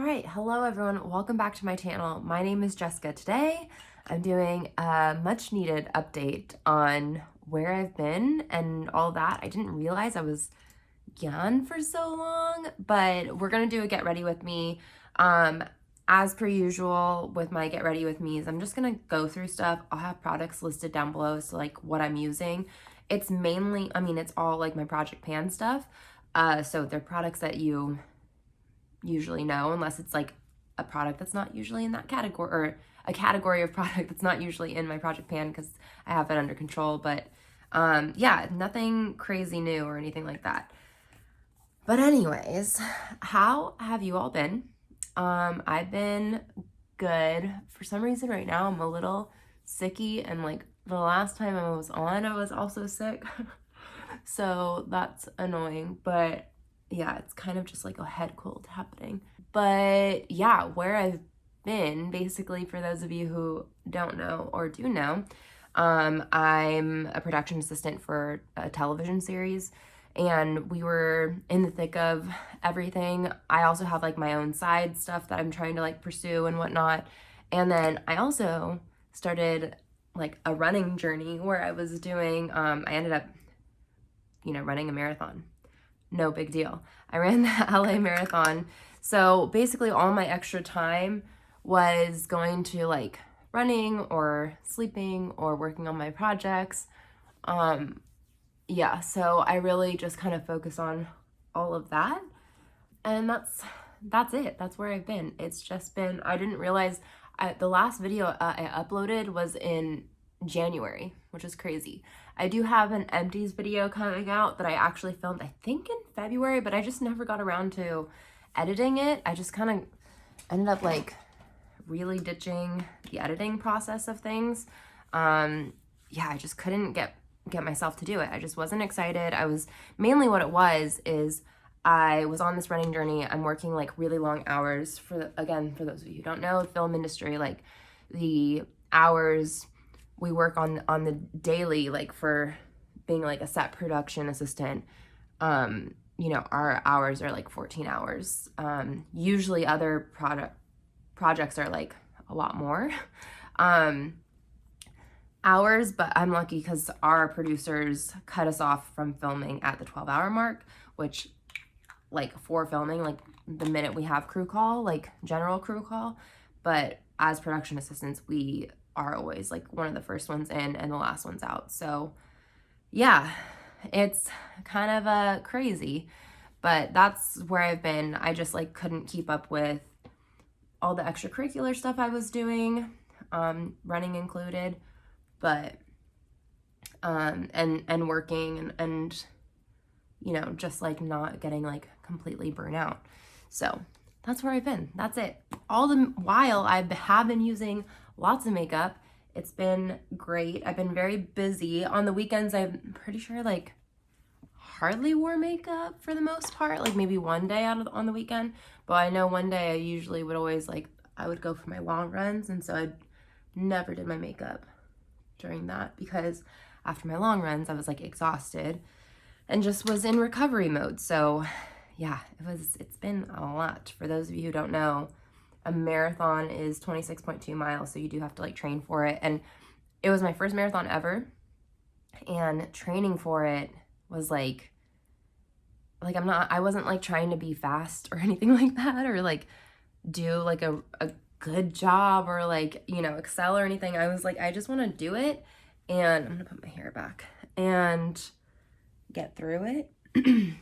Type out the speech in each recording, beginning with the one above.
right, hello everyone, welcome back to my channel. My name is Jessica. Today I'm doing a much needed update on where I've been and all that. I didn't realize I was gone for so long, but we're gonna do a get ready with me. As per usual with my get ready with me's, I'm just gonna go through stuff. I'll have products listed down below, so like what I'm using. It's mainly, it's all like my Project Pan stuff. So they're products that you usually know, unless it's like a product that's not usually in that category, or a category of product that's not usually in my Project Pan because I have it under control. But yeah, nothing crazy new or anything like that. But anyways, how have you all been? I've been good. For some reason right now I'm a little sicky, and like the last time I was on I was also sick. So that's annoying, but yeah, it's kind of just like a head cold happening. But yeah, where I've been, basically, for those of you who don't know or do know, I'm a production assistant for a television series, and we were in the thick of everything. I also have like my own side stuff that I'm trying to like pursue and whatnot. And then I also started like a running journey where I was doing, I ended up, running a marathon. No big deal. I ran the LA Marathon. So basically all my extra time was going to like running or sleeping or working on my projects. Yeah, so I really just kind of focus on all of that. And that's it. That's where I've been. It's just been, I didn't realize the last video I uploaded was in January, which is crazy. I do have an empties video coming out that I actually filmed, I think in February, but I just never got around to editing it. I just kind of ended up like really ditching the editing process of things. Yeah, I just couldn't get myself to do it. I just wasn't excited. I was, mainly what it was is I was on this running journey. I'm working like really long hours again, for those of you who don't know, film industry, like the hours we work on the daily, like for being like a set production assistant, our hours are like 14 hours. Usually other projects are like a lot more hours, but I'm lucky because our producers cut us off from filming at the 12-hour mark, which like for filming, like the minute we have crew call, like general crew call, but as production assistants, we are always like one of the first ones in and the last ones out. So yeah, it's kind of crazy, but that's where I've been. I just like couldn't keep up with all the extracurricular stuff I was doing, running included, but and working and just like not getting like completely burnt out. So that's where I've been. That's it. All the while I have been using lots of makeup. It's been great. I've been very busy. On the weekends, I'm pretty sure like hardly wore makeup for the most part, like maybe one day on the weekend. But I know one day I usually would always I would go for my long runs, and so I never did my makeup during that because after my long runs, I was like exhausted and just was in recovery mode. So yeah, it's been a lot. For those of you who don't know, a marathon is 26.2 miles, so you do have to like train for it. And it was my first marathon ever, and training for it was like I wasn't like trying to be fast or anything like that, or like do like a good job or like, excel or anything. I was like, I just want to do it, and I'm gonna put my hair back and get through it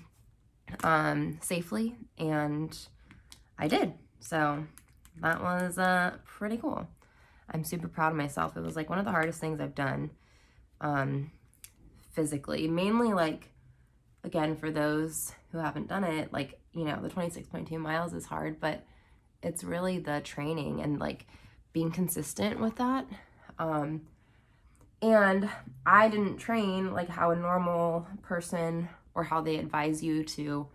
safely, and I did. So that was pretty cool. I'm super proud of myself. It was like one of the hardest things I've done physically, mainly like, again, for those who haven't done it, like, the 26.2 miles is hard, but it's really the training and like being consistent with that. And I didn't train like how a normal person, or how they advise you to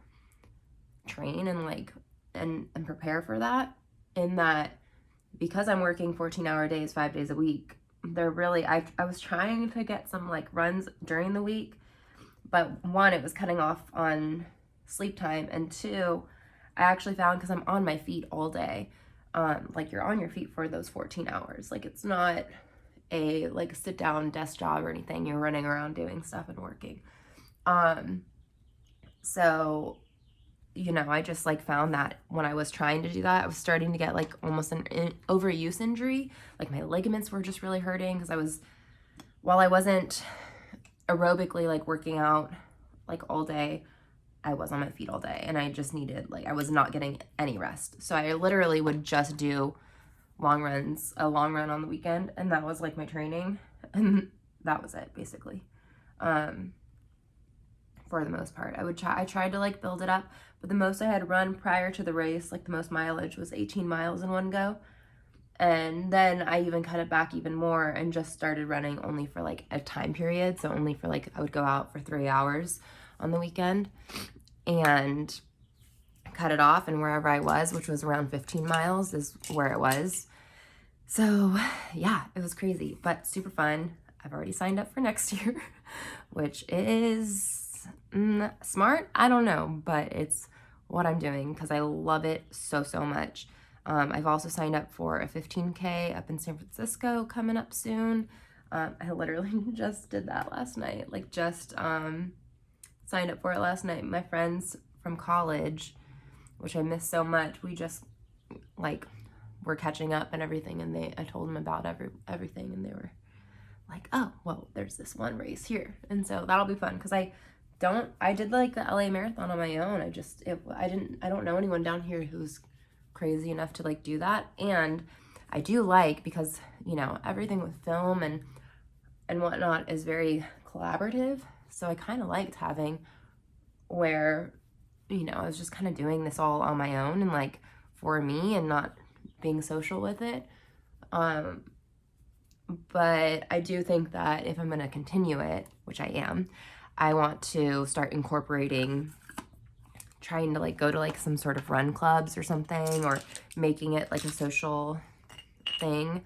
train and like and prepare for that, in that because I'm working 14-hour days 5 days a week, they're really I was trying to get some like runs during the week, but one, it was cutting off on sleep time, and two, I actually found, because I'm on my feet all day, like you're on your feet for those 14 hours. Like it's not a like sit down desk job or anything. You're running around doing stuff and working. So, you know, I just like found that when I was trying to do that, I was starting to get like almost an overuse injury. Like my ligaments were just really hurting because while I wasn't aerobically like working out like all day, I was on my feet all day, and I just needed, like, I was not getting any rest. So I literally would just do long runs, a long run on the weekend, and that was like my training, and that was it basically. For the most part, I tried to like build it up, but the most I had run prior to the race, like the most mileage, was 18 miles in one go. And then I even cut it back even more and just started running only for like a time period. So only for like, I would go out for 3 hours on the weekend and cut it off, and wherever I was, which was around 15 miles, is where it was. So yeah, it was crazy, but super fun. I've already signed up for next year, which is smart. I don't know, but it's what I'm doing because I love it so, so much. I've also signed up for a 15K up in San Francisco coming up soon. I literally just did that last night, like just signed up for it last night. My friends from college, which I miss so much, we just like were catching up and everything, and I told them about everything, and they were like, oh, well, there's this one race here, and so that'll be fun because I did like the LA Marathon on my own. I don't know anyone down here who's crazy enough to like do that, and I do like, because you know everything with film and whatnot is very collaborative, so I kind of liked having where, you know, I was just kind of doing this all on my own and like for me and not being social with it. But I do think that if I'm going to continue it, which I am, I want to start incorporating, trying to like go to like some sort of run clubs or something, or making it like a social thing,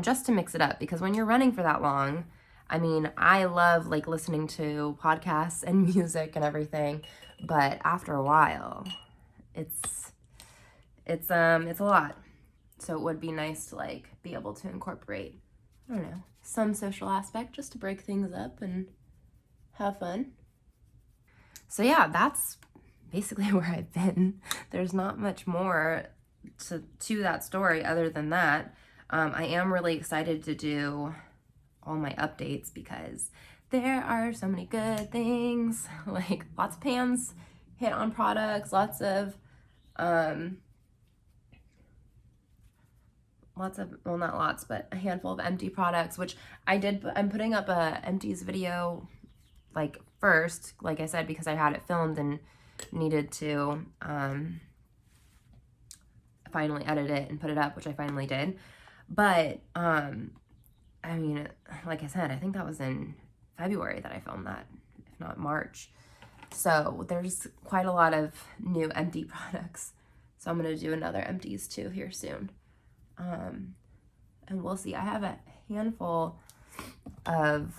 just to mix it up. Because when you're running for that long, I mean, I love like listening to podcasts and music and everything, but after a while, it's a lot. So it would be nice to like be able to incorporate, I don't know, some social aspect just to break things up and have fun. So yeah, that's basically where I've been. There's not much more to that story other than that. I am really excited to do all my updates because there are so many good things, like lots of pans hit on products, lots of, well, not lots, but a handful of empty products, which I'm putting up a empties video like first, like I said, because I had it filmed and needed to finally edit it and put it up, which I finally did. But I mean, like I said, I think that was in February that I filmed that, if not March. So there's quite a lot of new empty products. So I'm going to do another empties too here soon. And we'll see. I have a handful of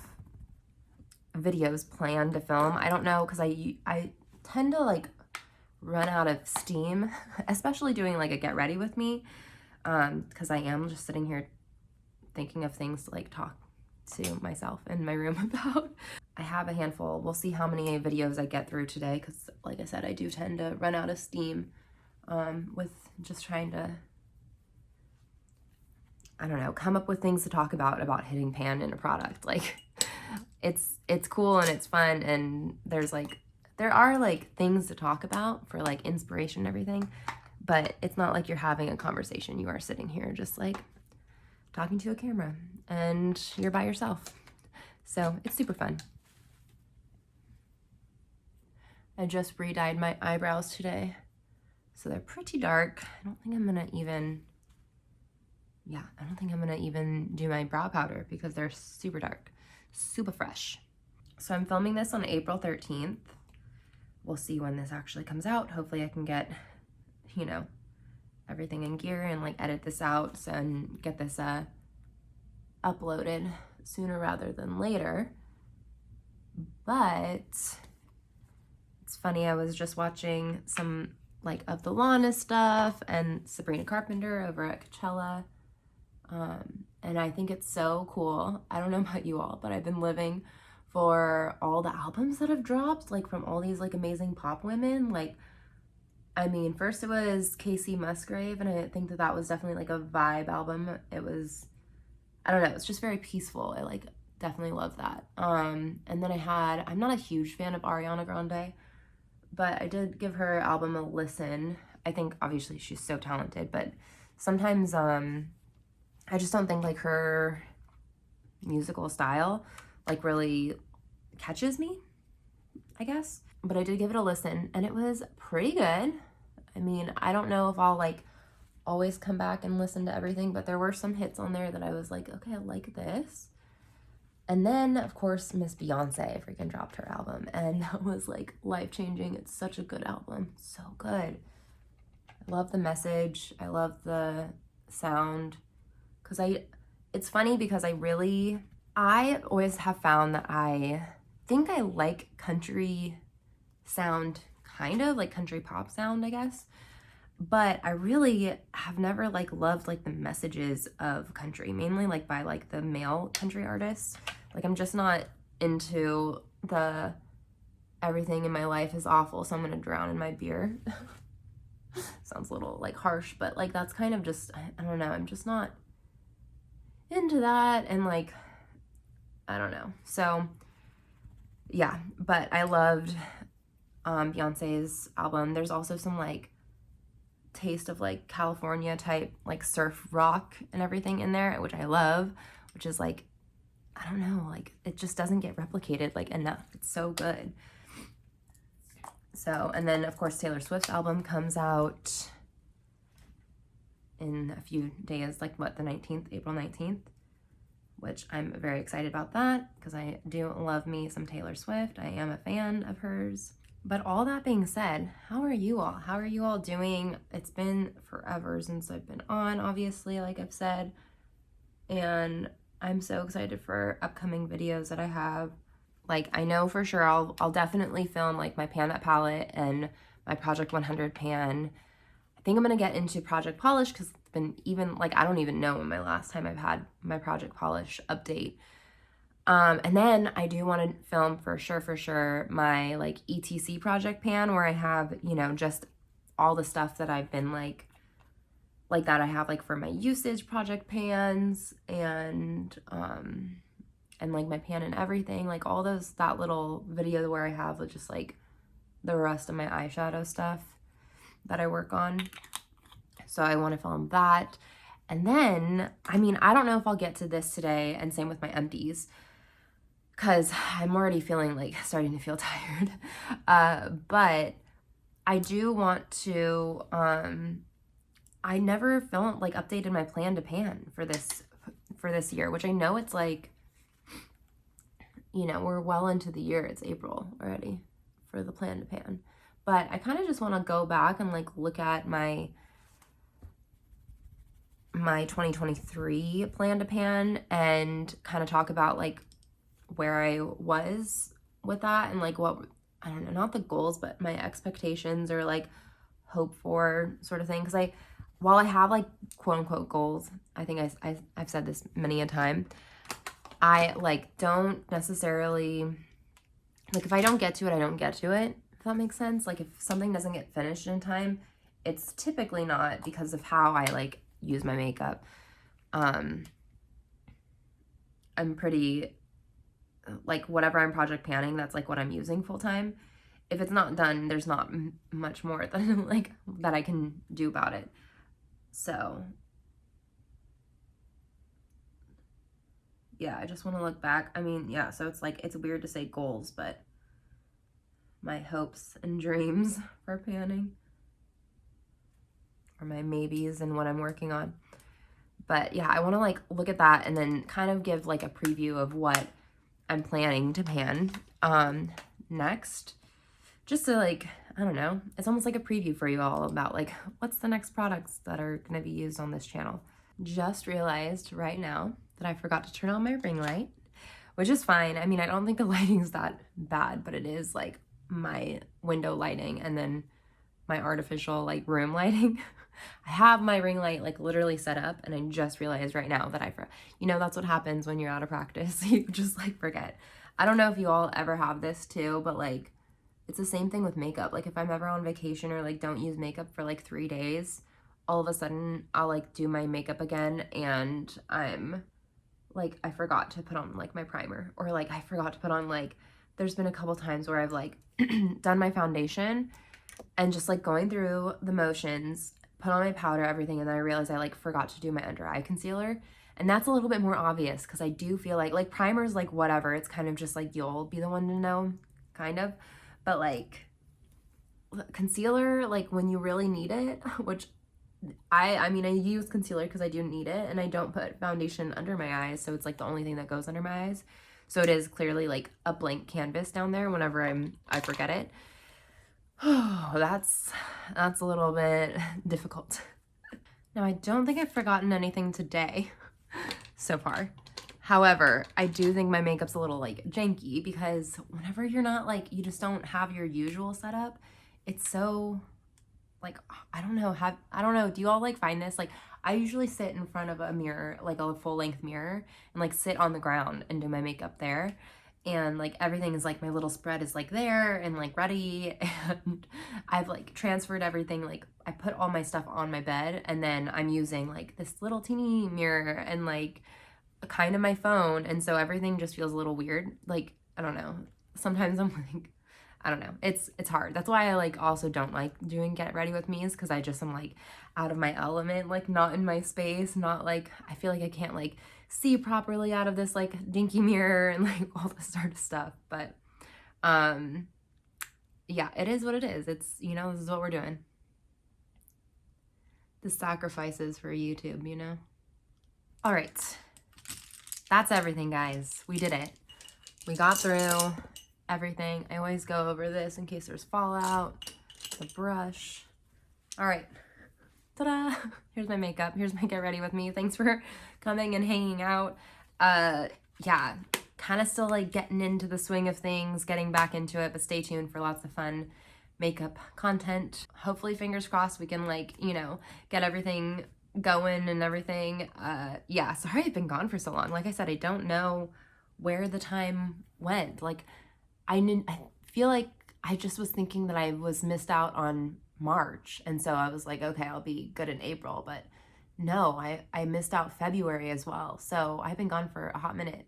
videos planned to film. I don't know, because I tend to like run out of steam, especially doing like a get ready with me, because I am just sitting here thinking of things to like talk to myself in my room about. I have a handful. We'll see how many videos I get through today, because like I said, I do tend to run out of steam with just trying to, I don't know, come up with things to talk about hitting pan in a product. Like it's cool and it's fun, and there are like things to talk about for like inspiration and everything, but it's not like you're having a conversation. You are sitting here just like talking to a camera and you're by yourself. So it's super fun. I just re-dyed my eyebrows today, so they're pretty dark. I don't think I'm gonna even do my brow powder because they're super dark, super fresh. So I'm filming this on April 13th. We'll see when this actually comes out. Hopefully I can get, you know, everything in gear and like edit this out and get this uploaded sooner rather than later. But it's funny, I was just watching some like of the Lana stuff and Sabrina Carpenter over at Coachella. And I think it's so cool. I don't know about you all, but I've been living for all the albums that have dropped, like from all these like amazing pop women. Like, I mean, first it was Casey Musgrave, and I think that that was definitely like a vibe album. It was, I don't know, it's just very peaceful. I like definitely love that. And then I'm not a huge fan of Ariana Grande, but I did give her album a listen. I think obviously she's so talented, but sometimes I just don't think like her musical style like really catches me, I guess. But I did give it a listen and it was pretty good. I mean, I don't know if I'll like always come back and listen to everything, but there were some hits on there that I was like, okay, I like this. And then, of course, Miss Beyonce freaking dropped her album, and that was like life-changing. It's such a good album. So good. I love the message. I love the sound. It's funny because I always have found that I think I like country sound, kind of like country pop sound, I guess. But I really have never like loved like the messages of country, mainly like by like the male country artists. Like I'm just not into the everything in my life is awful, so I'm gonna drown in my beer. Sounds a little like harsh, but like that's kind of just, I don't know, I'm just not into that, and like, I don't know. So yeah, but I loved Beyonce's album. There's also some like taste of like California type like surf rock and everything in there, which I love, which is like, I don't know, like it just doesn't get replicated like enough. It's so good. So, and then of course Taylor Swift's album comes out in a few days, like what, the 19th, April 19th, which I'm very excited about that because I do love me some Taylor Swift. I am a fan of hers. But all that being said, how are you all? How are you all doing? It's been forever since I've been on, obviously, like I've said. And I'm so excited for upcoming videos that I have. Like, I know for sure I'll definitely film like my Pan That Palette and my Project 100 pan. I think I'm going to get into Project Polish because it's been even, like, I don't even know when my last time I've had my Project Polish update. And then I do want to film for sure my like ETC project pan where I have, you know, just all the stuff that I've been like that I have like for my usage project pans and like my pan and everything, like all those, that little video where I have just like the rest of my eyeshadow stuff that I work on. So I want to film that. And then, I mean, I don't know if I'll get to this today, and same with my empties, because I'm already feeling like starting to feel tired. But I do want to, I never filmed, like updated my plan to pan for this year, which I know it's like, you know, we're well into the year. It's April already for the plan to pan. But I kind of just want to go back and like look at my 2023 plan to pan and kind of talk about like where I was with that and like what, I don't know, not the goals, but my expectations or like hope for sort of thing. Because while I have like quote unquote goals, I think I've said this many a time, I like don't necessarily, like if I don't get to it, I don't get to it, if that makes sense. Like if something doesn't get finished in time, it's typically not because of how I like use my makeup. I'm pretty, like whatever I'm project panning, that's like what I'm using full time. If it's not done, there's not much more than like that I can do about it. So yeah, I just want to look back. I mean, yeah, so it's like, it's weird to say goals, but my hopes and dreams for panning, or my maybes and what I'm working on. But yeah, I want to like look at that and then kind of give like a preview of what I'm planning to pan next, just to like, I don't know, it's almost like a preview for you all about like what's the next products that are going to be used on this channel. Just realized right now that I forgot to turn on my ring light, which is fine. I mean, I don't think the lighting's that bad, but it is like my window lighting and then my artificial like room lighting. I have my ring light like literally set up, and I just realized right now that you know, that's what happens when you're out of practice. You just like forget. I don't know if you all ever have this too, but like it's the same thing with makeup. Like if I'm ever on vacation or like don't use makeup for like 3 days, all of a sudden I'll like do my makeup again and I'm like, I forgot to put on like my primer, or like I forgot to put on like, there's been a couple times where I've like done my foundation and just like going through the motions, put on my powder, everything, and then I realized I like forgot to do my under eye concealer. And that's a little bit more obvious because I do feel like primers, like whatever, it's kind of just like you'll be the one to know, kind of. But like concealer, like when you really need it, which I mean, I use concealer because I do need it, and I don't put foundation under my eyes, so it's like the only thing that goes under my eyes. So it is clearly like a blank canvas down there whenever I forget it. Oh, that's a little bit difficult. Now, I don't think I've forgotten anything today so far. However, I do think my makeup's a little like janky because whenever you're not like, you just don't have your usual setup, it's so like, I don't know, do you all like find this? Like, I usually sit in front of a mirror, like a full length mirror, and like sit on the ground and do my makeup there. And like everything is like, my little spread is like there and like ready, and I've like transferred everything. Like I put all my stuff on my bed, and then I'm using like this little teeny mirror and like kind of my phone, and so everything just feels a little weird. Like, I don't know, sometimes I'm like, I don't know, it's hard. That's why I like also don't like doing get ready with me, is because I just am like out of my element, like not in my space, not like, I feel like I can't like see properly out of this like dinky mirror and like all this sort of stuff. But yeah, it is what it is. It's, you know, this is what we're doing. The sacrifices for YouTube, you know. All right, that's everything, guys. We did it. We got through everything. I always go over this in case there's fallout. The brush. All right. Ta-da! Here's my makeup. Here's my get ready with me. Thanks for coming and hanging out. Yeah, kind of still like getting into the swing of things, getting back into it, but stay tuned for lots of fun makeup content. Hopefully, fingers crossed, we can like, you know, get everything going and everything. Yeah, sorry I've been gone for so long. Like I said, I don't know where the time went. Like I feel like I just was thinking that I was missed out on March, and so I was like, okay, I'll be good in April, but no, I missed out February as well. So I've been gone for a hot minute.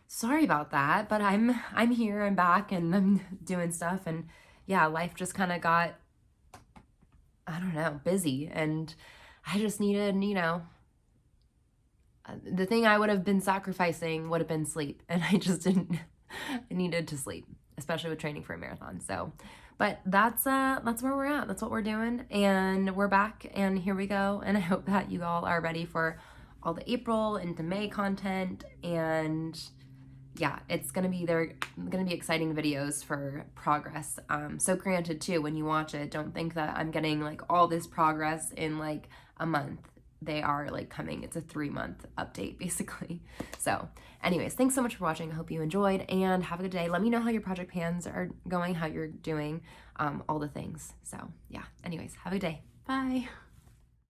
Sorry about that, but I'm here, I'm back, and I'm doing stuff, and yeah, life just kind of got, I don't know, busy, and I just needed, you know, the thing I would have been sacrificing would have been sleep, and I just didn't. I needed to sleep, especially with training for a marathon. So, but that's where we're at. That's what we're doing, and we're back, and here we go. And I hope that you all are ready for all the April into May content. And yeah, it's gonna be exciting videos for progress. So granted too, when you watch it, don't think that I'm getting like all this progress in like a month. They are like coming. It's a 3-month update basically. So anyways, thanks so much for watching. I hope you enjoyed, and have a good day. Let me know how your project pans are going, how you're doing, all the things. So yeah, anyways, have a good day. Bye.